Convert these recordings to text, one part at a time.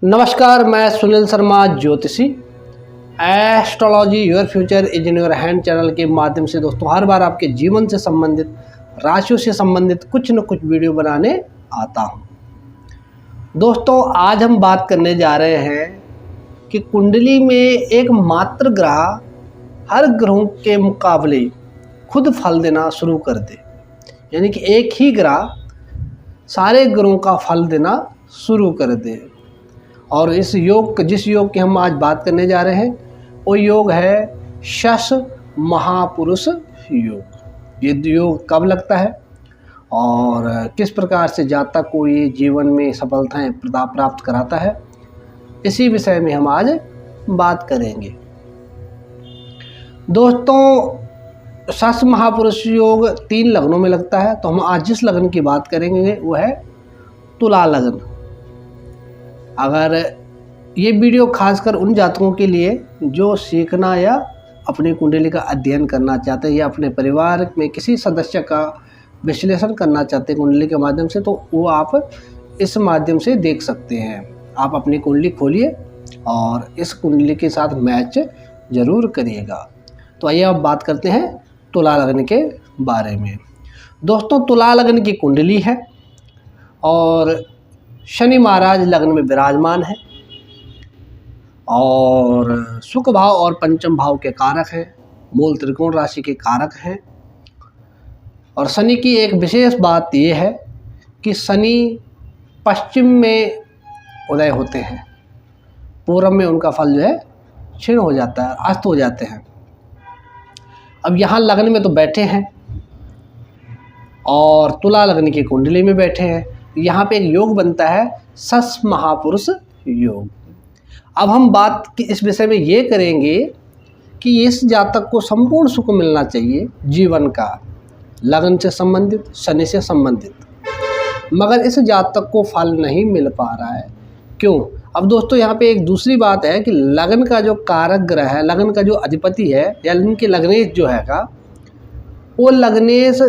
नमस्कार, मैं सुनील शर्मा ज्योतिषी astrology your future is in your hand channel के माध्यम से दोस्तों हर बार आपके जीवन से संबंधित, राशियों से संबंधित कुछ न कुछ वीडियो बनाने आता हूं। दोस्तों आज हम बात करने जा रहे हैं कि कुंडली में एक मात्र ग्रह हर ग्रहों के मुकाबले खुद फल देना शुरू कर दे, यानी कि एक ही ग्रह सारे ग्रहों का फल देना शुरू कर दे। और इस योग, जिस योग की हम आज बात करने जा रहे हैं, वो योग है शश महापुरुष योग। ये योग कब लगता है और किस प्रकार से जातक को ये जीवन में सफलताएं प्राप्त कराता है, इसी विषय में हम आज बात करेंगे। दोस्तों शश महापुरुष योग 3 लग्नों में लगता है, तो हम आज जिस लग्न की बात करेंगे वो है तुला लग्न। अगर ये वीडियो खासकर उन जातकों के लिए जो सीखना या अपनी कुंडली का अध्ययन करना चाहते हैं या अपने परिवार में किसी सदस्य का विश्लेषण करना चाहते हैं कुंडली के माध्यम से, तो वो आप इस माध्यम से देख सकते हैं। आप अपनी कुंडली खोलिए और इस कुंडली के साथ मैच ज़रूर करिएगा। तो आइए अब बात करते हैं तुला लग्न के बारे में। दोस्तों तुला लग्न की कुंडली है और शनि महाराज लग्न में विराजमान है और सुख भाव और पंचम भाव के कारक हैं, मूल त्रिकोण राशि के कारक हैं। और शनि की एक विशेष बात यह है कि शनि पश्चिम में उदय होते हैं, पूरब में उनका फल जो है क्षीण हो जाता है, अस्त हो जाते हैं। अब यहाँ लग्न में तो बैठे हैं और तुला लग्न की कुंडली में बैठे हैं, यहाँ पे एक योग बनता है शश महापुरुष योग। अब हम बात इस विषय में ये करेंगे कि इस जातक को संपूर्ण सुख मिलना चाहिए जीवन का, लगन से संबंधित, शनि से संबंधित, मगर इस जातक को फल नहीं मिल पा रहा है। क्यों? अब दोस्तों यहाँ पे एक दूसरी बात है कि लगन का जो कारक ग्रह है, लगन का जो अधिपति है या इनके लग्नेश जो है का, वो लग्नेश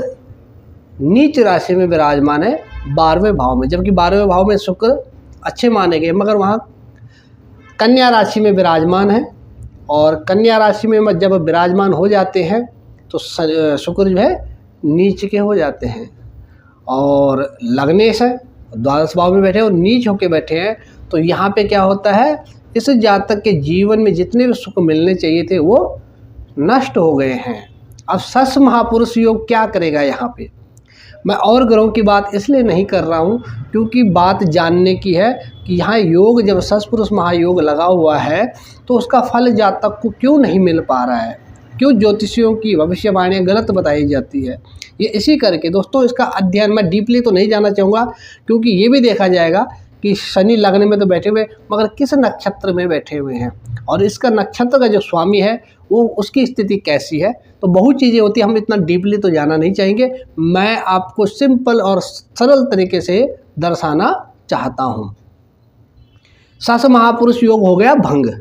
नीच राशि में विराजमान है 12वें भाव में, जबकि 12वें भाव में शुक्र अच्छे माने गए, मगर वहाँ कन्या राशि में विराजमान है। और कन्या राशि में जब विराजमान हो जाते हैं तो शुक्र जो है नीच के हो जाते हैं। और लग्नेश है, द्वादश भाव में बैठे और नीच होके बैठे हैं, तो यहाँ पे क्या होता है, इस जातक के जीवन में जितने भी सुख मिलने चाहिए थे वो नष्ट हो गए हैं। अब शश महापुरुष योग क्या करेगा यहाँ पे? मैं और ग्रहों की बात इसलिए नहीं कर रहा हूँ क्योंकि बात जानने की है कि यहाँ योग जब शश पुरुष महायोग लगा हुआ है तो उसका फल जातक को क्यों नहीं मिल पा रहा है, क्यों ज्योतिषियों की भविष्यवाणियाँ गलत बताई जाती है। ये इसी करके दोस्तों इसका अध्ययन मैं डीपली तो नहीं जाना चाहूँगा, क्योंकि ये भी देखा जाएगा कि शनि लग्न में तो बैठे हुए, मगर किस नक्षत्र में बैठे हुए हैं और इसका नक्षत्र का जो स्वामी है वो उसकी स्थिति कैसी है। तो बहुत चीज़ें होती हैं, हम इतना डीपली तो जाना नहीं चाहेंगे। मैं आपको सिंपल और सरल तरीके से दर्शाना चाहता हूँ। शश महापुरुष योग हो गया भंग।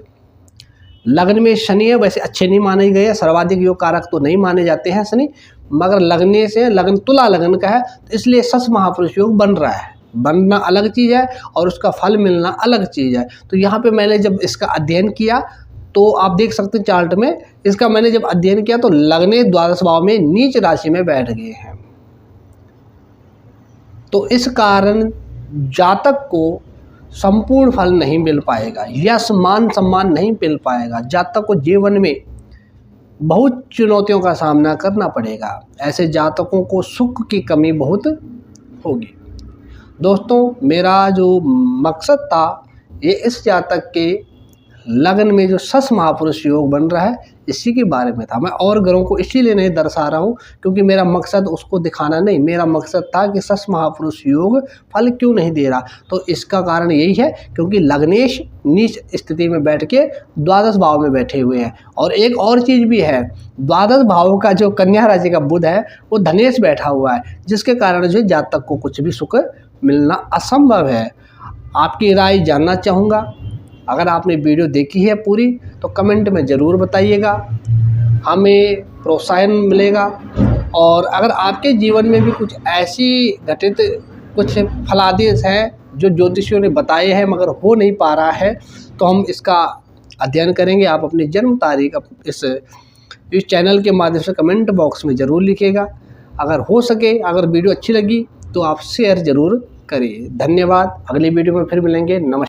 लग्न में शनि है, वैसे अच्छे नहीं माने गए, सर्वाधिक योग कारक तो नहीं माने जाते हैं शनि, मगर लगने से लगन तुला लगन का है, तो इसलिए शश महापुरुष योग बन रहा है। बनना अलग चीज़ है और उसका फल मिलना अलग चीज़ है। तो यहाँ पे मैंने जब इसका अध्ययन किया तो आप देख सकते हैं चार्ट में, इसका मैंने जब अध्ययन किया तो लगने द्वादश भाव में नीच राशि में बैठ गए हैं। तो इस कारण जातक को संपूर्ण फल नहीं मिल पाएगा, यश मान सम्मान नहीं मिल पाएगा। जातक को जीवन में बहुत चुनौतियों का सामना करना पड़ेगा। ऐसे जातकों को सुख की कमी बहुत होगी। दोस्तों मेरा जो मकसद था ये इस जातक के लगन में जो शश महापुरुष योग बन रहा है इसी के बारे में था। मैं और ग्रहों को इसीलिए नहीं दर्शा रहा हूँ क्योंकि मेरा मकसद उसको दिखाना नहीं, मेरा मकसद था कि शश महापुरुष योग फल क्यों नहीं दे रहा। तो इसका कारण यही है क्योंकि लग्नेश नीच स्थिति में बैठ के द्वादश भाव में बैठे हुए हैं। और एक और चीज़ भी है, द्वादश भाव का जो कन्या राशि का बुध है वो धनेश बैठा हुआ है, जिसके कारण जो जातक को कुछ भी सुख मिलना असंभव है। आपकी राय जानना चाहूँगा। अगर आपने वीडियो देखी है पूरी तो कमेंट में ज़रूर बताइएगा, हमें प्रोत्साहन मिलेगा। और अगर आपके जीवन में भी कुछ ऐसी घटित कुछ फलादेश हैं जो ज्योतिषियों ने बताए हैं मगर हो नहीं पा रहा है, तो हम इसका अध्ययन करेंगे। आप अपनी जन्म तारीख इस चैनल के माध्यम से कमेंट बॉक्स में ज़रूर लिखिएगा। अगर हो सके, अगर वीडियो अच्छी लगी तो आप शेयर ज़रूर करिए। धन्यवाद। अगली वीडियो में फिर मिलेंगे। नमस्कार।